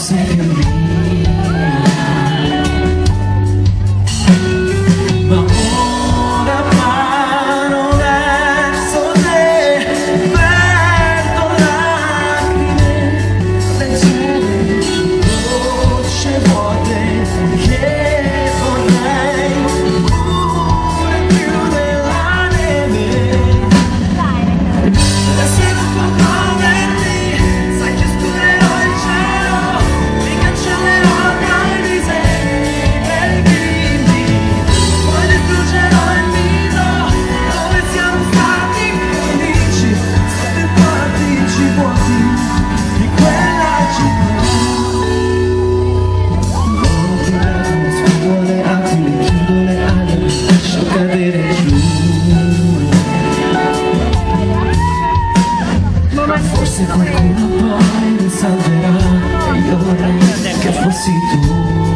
sei più mia. Ma ora vado verso te, verdo lacrime leggere, gocce vuote che vorrei pure più della neve. E se non può proverti, sai che sputerò il cielo, mi cancellerò dai disegni dei bimbi, poi distruggerò il viso dove siamo stati felici, sotto i portici vuoti di quella città. Loro guardano, sfumo le aquile, chiudo le ali, lascio cadere giù. Ma forse qualcuno poi mi salverà e io vorrei che fossi tu.